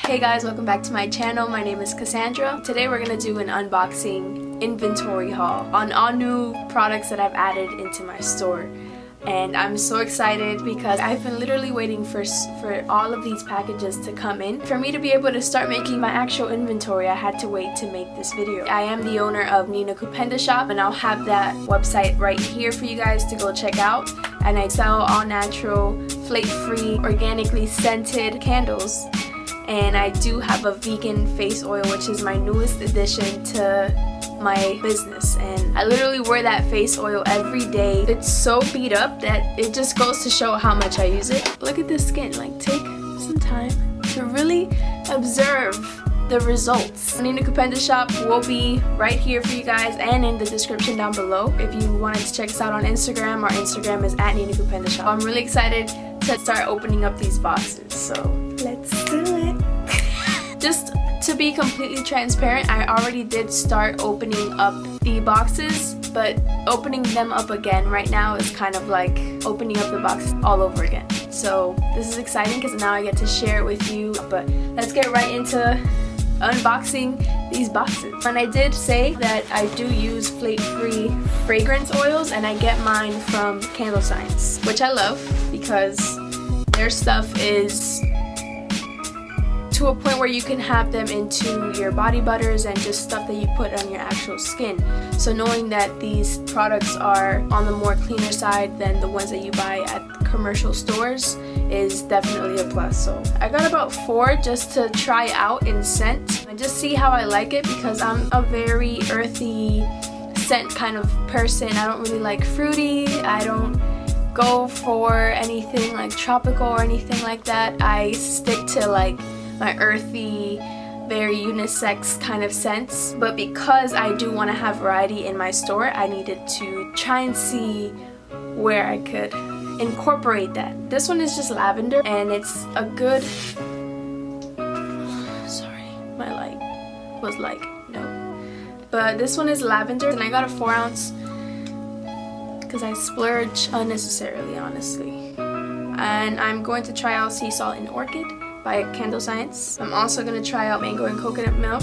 Hey guys, welcome back to my channel. My name is Cassandra. Today we're gonna do an unboxing inventory haul on all new products that I've added into my store. And I'm so excited because I've been literally waiting for all of these packages to come in. For me to be able to start making my actual inventory, I had to wait to make this video. I am the owner of Nina Kupenda Shop, and I'll have that website right here for you guys to go check out. And I sell all natural, flake-free, organically scented candles. And I do have a vegan face oil, which is my newest addition to my business, and I literally wear that face oil every day. It's so beat up that it just goes to show how much I use it. Look at this skin. Like, take some time to really observe the results. Nina Kupenda Shop will be right here for you guys and in the description down below if you wanted to check us out on Instagram. Our Instagram is at Nina Kupenda Shop. I'm really excited to start opening up these boxes, so let's do it. Just to be completely transparent, I already did start opening up the boxes, but opening them up again right now is kind of like opening up the box all over again. So this is exciting because now I get to share it with you. But let's get right into unboxing these boxes. And I did say that I do use flake-free fragrance oils, and I get mine from Candle Science, which I love because their stuff is to a point where you can have them into your body butters and just stuff that you put on your actual skin. So knowing that these products are on the more cleaner side than the ones that you buy at commercial stores is definitely a plus. So I got about 4 just to try out in scent and just see how I like it, because I'm a very earthy scent kind of person. I don't really like fruity. I don't go for anything like tropical or anything like that. I stick to like my earthy, very unisex kind of scents. But because I do want to have variety in my store, I needed to try and see where I could incorporate that. This one is just lavender, and it's a good... Sorry, my light was like, no. But this one is lavender, and I got a 4 ounce because I splurge unnecessarily, honestly. And I'm going to try out Sea Salt and Orchid by Candle Science. I'm also going to try out Mango and Coconut Milk.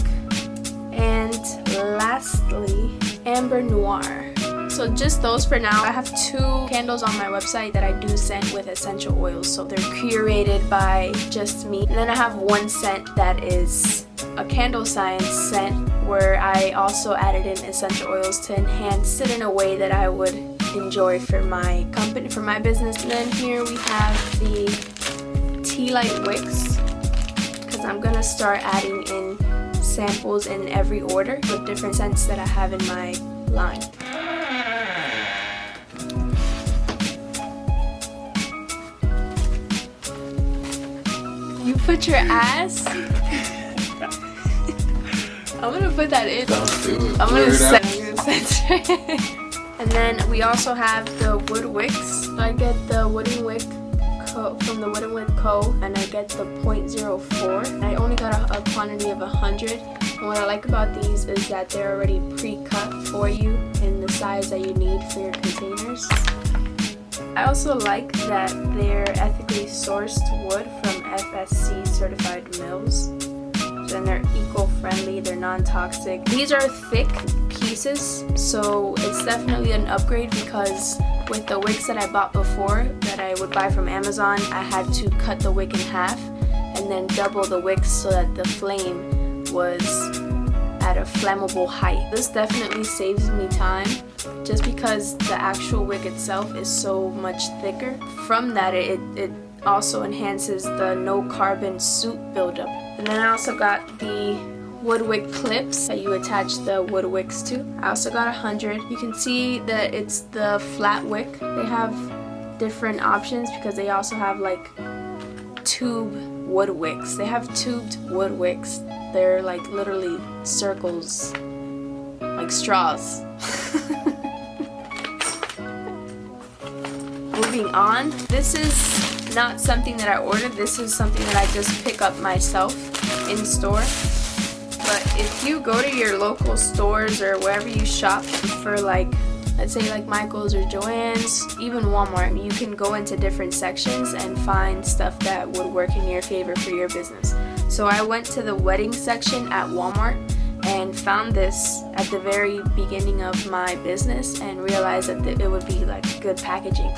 And lastly, Amber Noir. So just those for now. I have 2 candles on my website that I do scent with essential oils, so they're curated by just me. And then I have 1 scent that is a Candle Science scent where I also added in essential oils to enhance it in a way that I would enjoy for my company, for my business. And then here we have the Tea Light Wicks, because I'm gonna start adding in samples in every order with different scents that I have in my line. You put your ass? I'm gonna put that in. Don't do it. I'm gonna censor it. And then we also have the Wood Wicks. I get the Wooden Wick from the Wooden Wick Co. and I get the 0.04. I only got a quantity of 100. And what I like about these is that they're already pre-cut for you in the size that you need for your containers. I also like that they're ethically sourced wood from FSC certified mills. And they're eco-friendly, they're non-toxic. These are thick pieces, so it's definitely an upgrade, because with the wicks that I bought before that I would buy from Amazon, I had to cut the wick in half and then double the wicks so that the flame was at a flammable height. This definitely saves me time, just because the actual wick itself is so much thicker. From that, it also enhances the no carbon soot buildup. And then I also got the wood wick clips that you attach the wood wicks to. I also got 100. You can see that it's the flat wick. They have different options because they also have like tube wood wicks. They have tubed wood wicks. They're like literally circles, like straws. Moving on, this is not something that I ordered. This is something that I just pick up myself in store. But if you go to your local stores or wherever you shop for, like, let's say like Michael's or Joann's, even Walmart, you can go into different sections and find stuff that would work in your favor for your business. So I went to the wedding section at Walmart and found this at the very beginning of my business and realized that it would be like good packaging.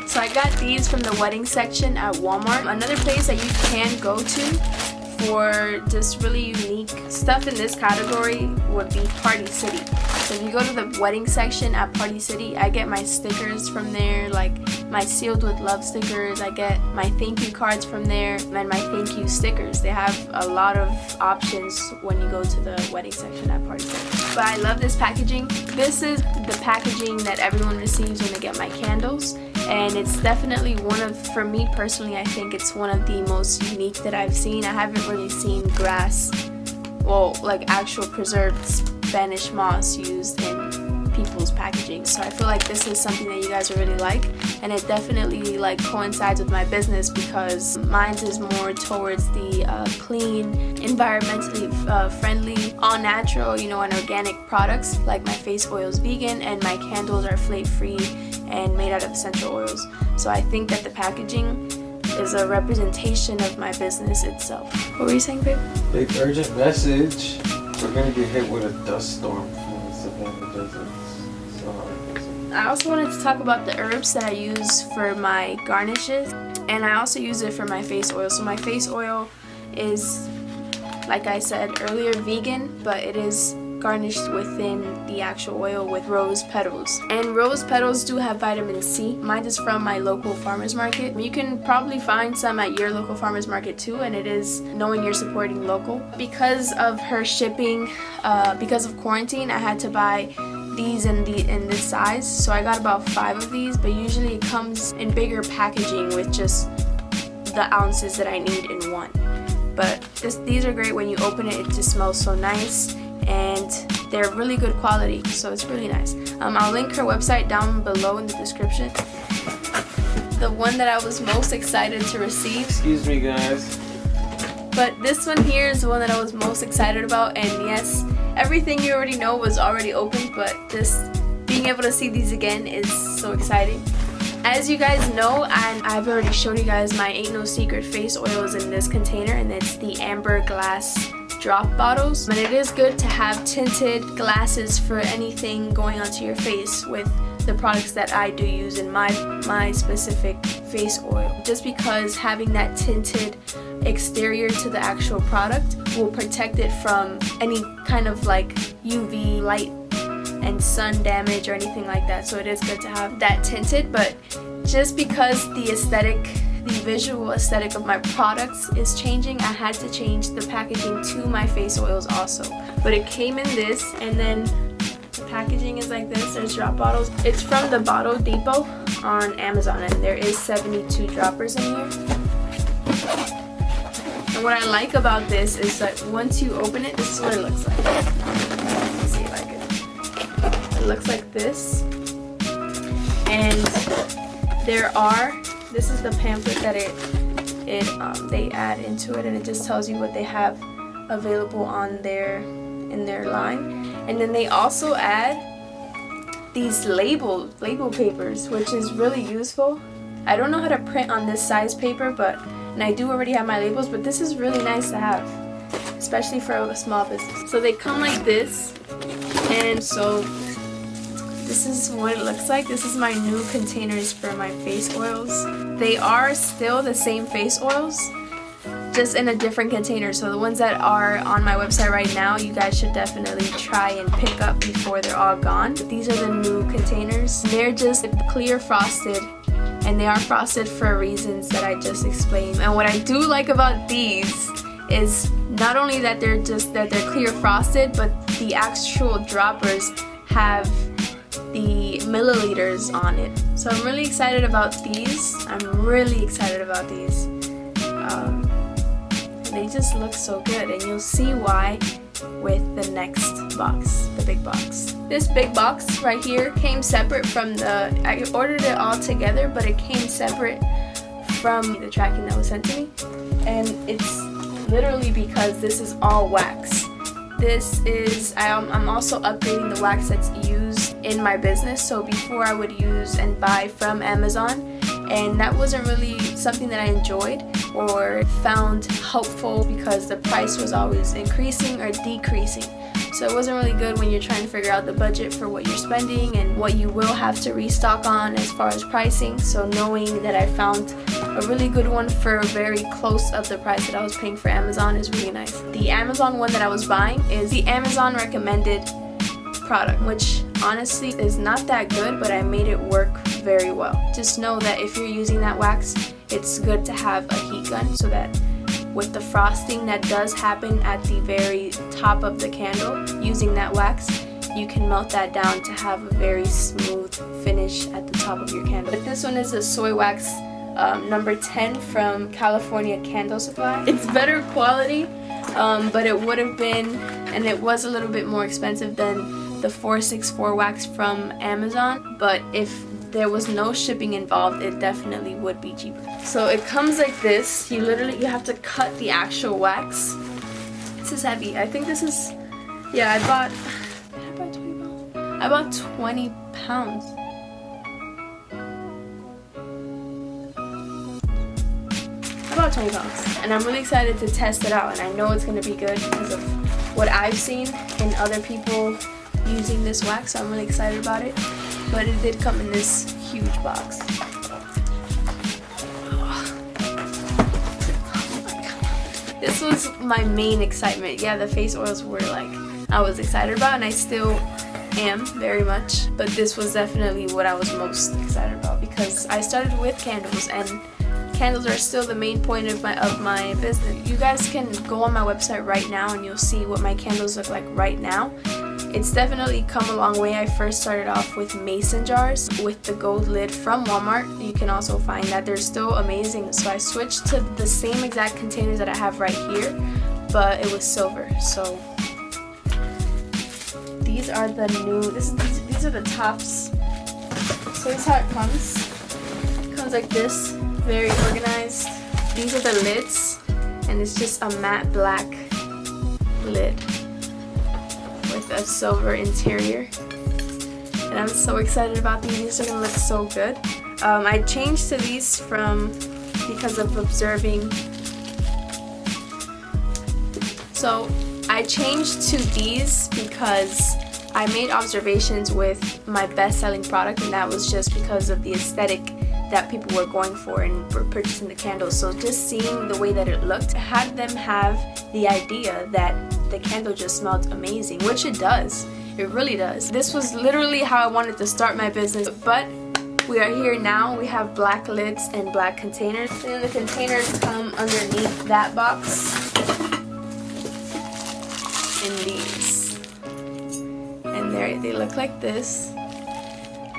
So I got these from the wedding section at Walmart. Another place that you can go to for just really unique stuff in this category would be Party City. So if you go to the wedding section at Party City, I get my stickers from there, like my sealed with love stickers. I get my thank you cards from there and my thank you stickers. They have a lot of options when you go to the wedding section at Party City. But I love this packaging. This is the packaging that everyone receives when they get my candles. And it's definitely for me personally, I think it's one of the most unique that I've seen. I haven't really seen grass, like actual preserved Spanish moss used in people's packaging. So I feel like this is something that you guys will really like, and it definitely like coincides with my business because mine is more towards the clean, environmentally friendly, all natural, and organic products. Like my face oil is vegan and my candles are flake free and made out of essential oils. So I think that the packaging is a representation of my business itself. What were you saying, babe? Big urgent message. We're gonna get hit with a dust storm from the Savannah Desert. I also wanted to talk about the herbs that I use for my garnishes, and I also use it for my face oil. So my face oil is, like I said earlier, vegan, but it is garnished within the actual oil with rose petals. And rose petals do have vitamin C. Mine is from my local farmer's market. You can probably find some at your local farmer's market too, and it is knowing you're supporting local. Because of her shipping, because of quarantine, I had to buy these in this size. So I got about 5 of these, but usually it comes in bigger packaging with just the ounces that I need in one. But these are great. When you open it, it just smells so nice. And they're really good quality, so it's really nice. I'll link her website down below in the description. The one that I was most excited to receive. Excuse me, guys. But this one here is the one that I was most excited about, and yes, everything you already know was already opened, but just being able to see these again is so exciting. As you guys know, and I've already showed you guys, my Ain't No Secret face oils in this container, and it's the amber glass drop bottles. And it is good to have tinted glasses for anything going onto your face with the products that I do use in my specific face oil, just because having that tinted exterior to the actual product will protect it from any kind of like UV light and sun damage or anything like that. So it is good to have that tinted, but just because the visual aesthetic of my products is changing, I had to change the packaging to my face oils also. But it came in this, and then the packaging is like this. There's drop bottles. It's from the Bottle Depot on Amazon, and there is 72 droppers in here. And what I like about this is that once you open it, this is what it looks like. Let's see if I can. It looks like this, and this is the pamphlet that they add into it, and it just tells you what they have available in their line. And then they also add these label papers, which is really useful. I don't know how to print on this size paper, and I do already have my labels, but this is really nice to have, especially for a small business. So they come like this, and so this is what it looks like. This is my new containers for my face oils. They are still the same face oils, just in a different container. So the ones that are on my website right now, you guys should definitely try and pick up before they're all gone. But these are the new containers. They're just clear frosted, and they are frosted for reasons that I just explained. And what I do like about these is not only that they're clear frosted, but the actual droppers have the milliliters on it. So I'm really excited about these. They just look so good, and you'll see why with the next box, the big box. This big box right here came separate from I ordered it all together, but it came separate from the tracking that was sent to me. And it's literally because this is all wax. I'm also upgrading the wax that's used in my business. So before I would use and buy from Amazon, and that wasn't really something that I enjoyed. or found helpful because the price was always increasing or decreasing. So it wasn't really good when you're trying to figure out the budget for what you're spending and what you will have to restock on as far as pricing. So knowing that I found a really good one for very close of the price that I was paying for Amazon is really nice. The Amazon one that I was buying is the Amazon recommended product, which honestly is not that good, but I made it work very well. Just know that if you're using that wax, it's good to have a heat gun so that with the frosting that does happen at the very top of the candle, using that wax, you can melt that down to have a very smooth finish at the top of your candle. But this one is a soy wax number 10 from California Candle Supply. It's better quality, but it would have been, and it was a little bit more expensive than the 464 wax from Amazon, but if there was no shipping involved, it definitely would be cheaper. So it comes like this. You have to cut the actual wax. This is heavy. I think this is, yeah, I bought 20 pounds? I bought 20 pounds. About 20 pounds. And I'm really excited to test it out, and I know it's going to be good because of what I've seen in other people using this wax, so I'm really excited about it. But it did come in this huge box. This was my main excitement. Yeah, the face oils were like, I was excited about, and I still am very much. But this was definitely what I was most excited about because I started with candles, and candles are still the main point of my business. You guys can go on my website right now and you'll see what my candles look like right now. It's definitely come a long way. I first started off with mason jars with the gold lid from Walmart. You can also find that they're still amazing. So I switched to the same exact containers that I have right here, but it was silver. So these are the new, these are the tops. So this is how it comes. It comes like this, very organized. These are the lids, and it's just a matte black lid with a silver interior, and I'm so excited about these. These are gonna look so good. I changed to these because of observing. So I changed to these because I made observations with my best-selling product, and that was just because of the aesthetic that people were going for and were purchasing the candles. So just seeing the way that it looked had them have the idea that the candle just smelled amazing, which it does. It really does. This was literally how I wanted to start my business, but we are here now. We have black lids and black containers. And then the containers come underneath that box in these. And they look like this.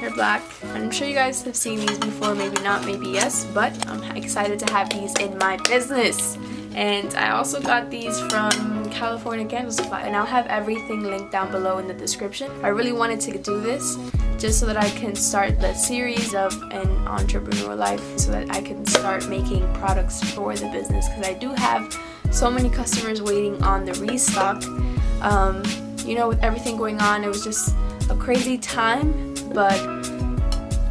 They're black. I'm sure you guys have seen these before, maybe not, maybe yes, but I'm excited to have these in my business. And I also got these from California Candle Supply, and I'll have everything linked down below in the description. I really wanted to do this just so that I can start the series of an entrepreneur life, so that I can start making products for the business, because I do have so many customers waiting on the restock. You know, with everything going on, it was just a crazy time. But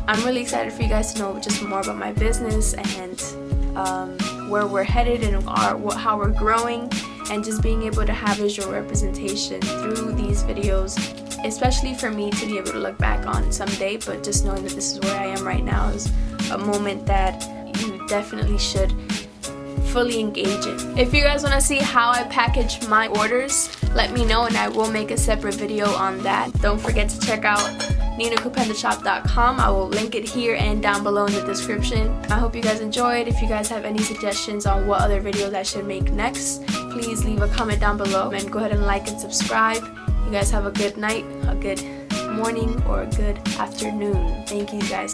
I'm really excited for you guys to know just more about my business and where we're headed and how we're growing, and just being able to have visual representation through these videos, especially for me to be able to look back on someday. But just knowing that this is where I am right now is a moment that you definitely should fully engage in. If you guys want to see how I package my orders, let me know and I will make a separate video on that. Don't forget to check out ninakupendashop.com. I will link it here and down below in the description. I hope you guys enjoyed. If you guys have any suggestions on what other videos I should make next, please leave a comment down below, and go ahead and like and subscribe. You guys have a good night, a good morning, or a good afternoon. Thank you guys.